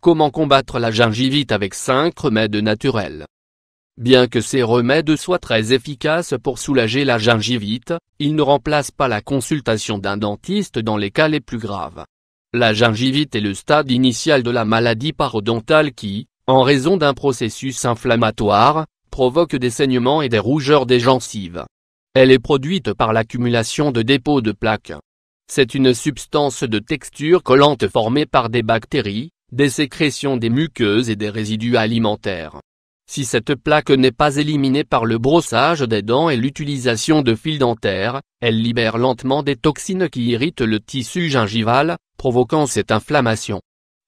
Comment combattre la gingivite avec 5 remèdes naturels? Bien que ces remèdes soient très efficaces pour soulager la gingivite, ils ne remplacent pas la consultation d'un dentiste dans les cas les plus graves. La gingivite est le stade initial de la maladie parodontale qui, en raison d'un processus inflammatoire, provoque des saignements et des rougeurs des gencives. Elle est produite par l'accumulation de dépôts de plaques. C'est une substance de texture collante formée par des bactéries, des sécrétions des muqueuses et des résidus alimentaires. Si cette plaque n'est pas éliminée par le brossage des dents et l'utilisation de fils dentaires, elle libère lentement des toxines qui irritent le tissu gingival, provoquant cette inflammation.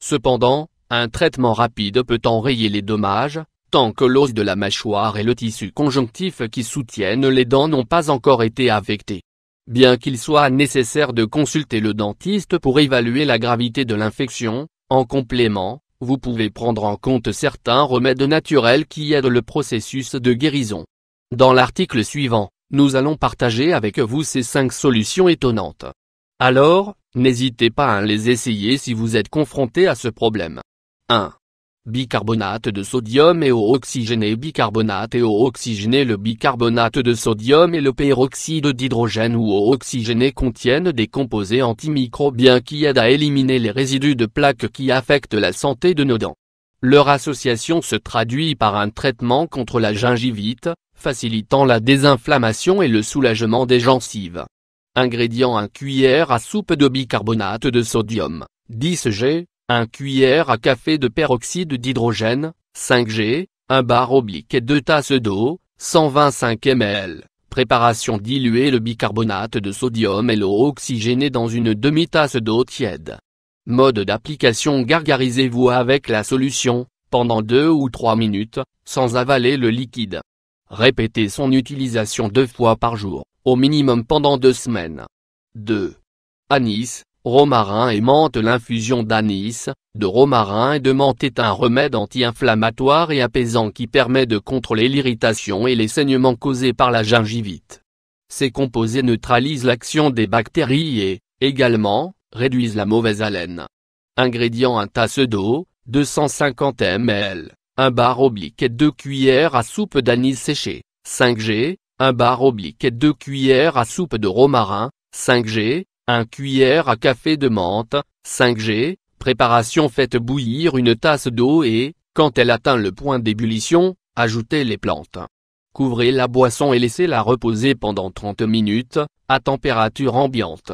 Cependant, un traitement rapide peut enrayer les dommages, tant que l'os de la mâchoire et le tissu conjonctif qui soutiennent les dents n'ont pas encore été affectés. Bien qu'il soit nécessaire de consulter le dentiste pour évaluer la gravité de l'infection, en complément, vous pouvez prendre en compte certains remèdes naturels qui aident le processus de guérison. Dans l'article suivant, nous allons partager avec vous ces 5 solutions étonnantes. Alors, n'hésitez pas à les essayer si vous êtes confronté à ce problème. 1. Bicarbonate de sodium et eau oxygénée. Bicarbonate et eau oxygénée. Le bicarbonate de sodium et le peroxyde d'hydrogène ou eau oxygénée contiennent des composés antimicrobiens qui aident à éliminer les résidus de plaques qui affectent la santé de nos dents. Leur association se traduit par un traitement contre la gingivite, facilitant la désinflammation et le soulagement des gencives. Ingrédients: 1 cuillère à soupe de bicarbonate de sodium, 10 g, 1 cuillère à café de peroxyde d'hydrogène, 5 g, 1 bar/oblique et 2 tasses d'eau, 125 ml. Préparation: diluer le bicarbonate de sodium et l'eau oxygénée dans une demi-tasse d'eau tiède. Mode d'application: gargarisez-vous avec la solution, pendant 2 ou 3 minutes, sans avaler le liquide. Répétez son utilisation 2 fois par jour, au minimum pendant 2 semaines. 2. Anis, romarin et menthe. L'infusion d'anis, de romarin et de menthe est un remède anti-inflammatoire et apaisant qui permet de contrôler l'irritation et les saignements causés par la gingivite. Ces composés neutralisent l'action des bactéries et, également, réduisent la mauvaise haleine. Ingrédients: 1 tasse d'eau, 250 ml, 1 bar/oblique et 2 cuillères à soupe d'anis séché, 5 g, 1 bar/oblique et 2 cuillères à soupe de romarin, 5 g, 1 cuillère à café de menthe, 5 g. Préparation: faites bouillir une tasse d'eau et, quand elle atteint le point d'ébullition, ajoutez les plantes. Couvrez la boisson et laissez-la reposer pendant 30 minutes, à température ambiante.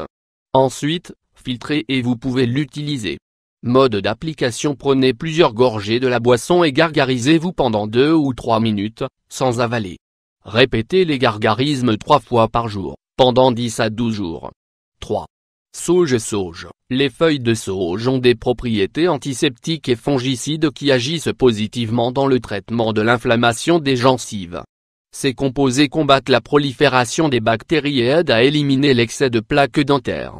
Ensuite, filtrez et vous pouvez l'utiliser. Mode d'application: prenez plusieurs gorgées de la boisson et gargarisez-vous pendant 2 ou 3 minutes, sans avaler. Répétez les gargarismes 3 fois par jour, pendant 10 à 12 jours. 3. Sauge. Les feuilles de sauge ont des propriétés antiseptiques et fongicides qui agissent positivement dans le traitement de l'inflammation des gencives. Ces composés combattent la prolifération des bactéries et aident à éliminer l'excès de plaques dentaires.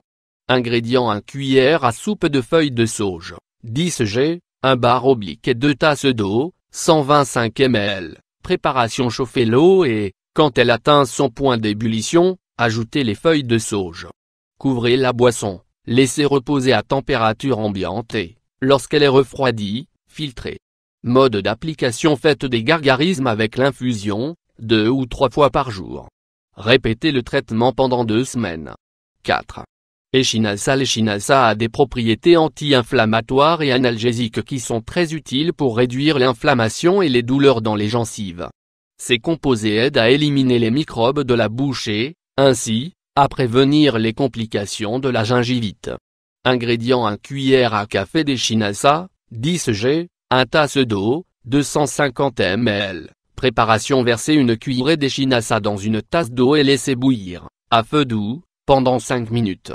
Ingrédients: 1 cuillère à soupe de feuilles de sauge, 10 g, 1 bar/oblique et 2 tasses d'eau, 125 ml. Préparation: chauffez l'eau et, quand elle atteint son point d'ébullition, ajoutez les feuilles de sauge. Couvrez la boisson, laissez reposer à température ambiante et, lorsqu'elle est refroidie, filtrez. Mode d'application: faites des gargarismes avec l'infusion, 2 ou 3 fois par jour. Répétez le traitement pendant 2 semaines. 4. Echinacea. L'echinacea a des propriétés anti-inflammatoires et analgésiques qui sont très utiles pour réduire l'inflammation et les douleurs dans les gencives. Ces composés aident à éliminer les microbes de la bouche et, ainsi, à prévenir les complications de la gingivite. Ingrédients: 1 cuillère à café d'Echinacea, 10 g, 1 tasse d'eau, 250 ml. Préparation: versez une cuillerée d'Echinacea dans une tasse d'eau et laissez bouillir, à feu doux, pendant 5 minutes.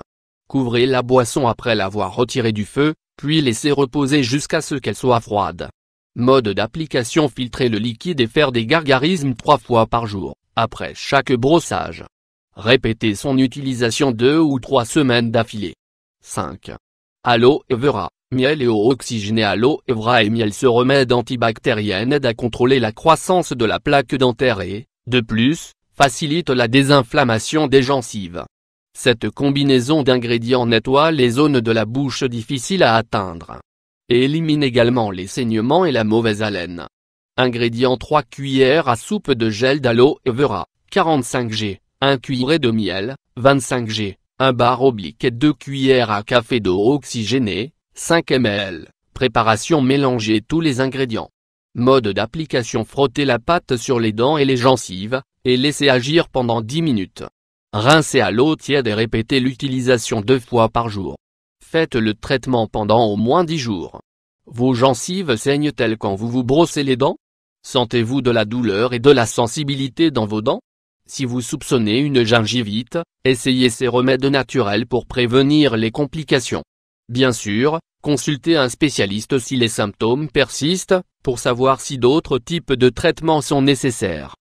Couvrez la boisson après l'avoir retirée du feu, puis laissez reposer jusqu'à ce qu'elle soit froide. Mode d'application: filtrer le liquide et faire des gargarismes 3 fois par jour, après chaque brossage. Répétez son utilisation 2 ou 3 semaines d'affilée. 5. Aloe vera, miel et eau oxygénée. Aloe vera et miel. Ce remède antibactérien aide à contrôler la croissance de la plaque dentaire et, de plus, facilite la désinflammation des gencives. Cette combinaison d'ingrédients nettoie les zones de la bouche difficiles à atteindre. et élimine également les saignements et la mauvaise haleine. Ingrédients: 3 cuillères à soupe de gel d'aloe vera, 45 g, 1 cuillerée de miel, 25 g, 1 bar oblique et 2 cuillères à café d'eau oxygénée, 5 ml. Préparation: mélanger tous les ingrédients. Mode d'application: frotter la pâte sur les dents et les gencives, et laisser agir pendant 10 minutes. Rincer à l'eau tiède et répéter l'utilisation 2 fois par jour. Faites le traitement pendant au moins 10 jours. Vos gencives saignent-elles quand vous vous brossez les dents? Sentez-vous de la douleur et de la sensibilité dans vos dents? Si vous soupçonnez une gingivite, essayez ces remèdes naturels pour prévenir les complications. Bien sûr, consultez un spécialiste si les symptômes persistent, pour savoir si d'autres types de traitements sont nécessaires.